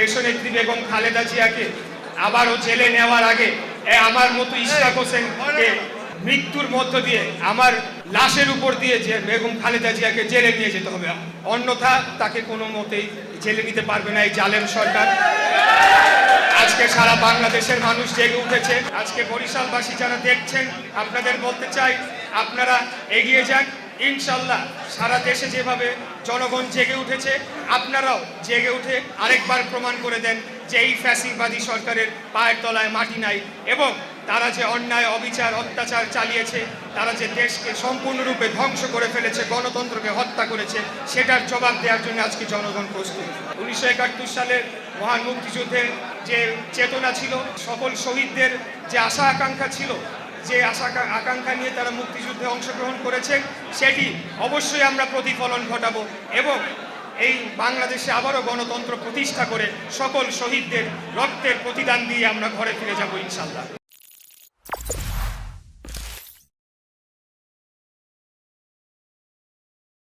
দেশনেত্রী বেগম খালেদা জিয়াকে আবারও জেলে নেওয়ার আগে আমার মতো ইশরাক হোসেনকে মৃত্যুর মধ্য দিয়ে আমার লাশের উপর দিয়ে যে বেগম খালেদা জিয়াকে জেলে নিয়ে যেতে হবে, অন্যথা তাকে কোনো মতেই জেলে নিতে পারবে না এই জালেম সরকার। আজকে সারা বাংলাদেশের মানুষ জেগে উঠেছে। আজকে বরিশালবাসী যারা দেখছেন, আপনাদের বলতে চাই, আপনারা এগিয়ে যান। ইনশাল্লাহ সারা দেশে যেভাবে জনগণ জেগে উঠেছে, আপনারাও জেগে উঠে আরেকবার প্রমাণ করে দেন যে এই ফ্যাসিবাদী সরকারের পায়ের তলায় মাটি নাই, এবং তারা যে অন্যায় অবিচার অত্যাচার চালিয়েছে, তারা যে দেশকে সম্পূর্ণরূপে ধ্বংস করে ফেলেছে, গণতন্ত্রকে হত্যা করেছে, সেটার জবাব দেওয়ার জন্য আজকে জনগণ প্রস্তুত। 1971 সালের মহান মুক্তিযুদ্ধের যে চেতনা ছিল, সকল শহীদদের যে আশা আকাঙ্ক্ষা ছিল, যে আশা আকাঙ্ক্ষা নিয়ে তারা মুক্তিযুদ্ধে অংশগ্রহণ করেছেন, সেটি অবশ্যই আমরা প্রতিফলন ঘটাবো এবং এই বাংলাদেশে আবারও গণতন্ত্র প্রতিষ্ঠা করে সকল শহীদদের রক্তের প্রতিদান দিয়ে আমরা ঘরে ফিরে যাব ইনশাল্লাহ।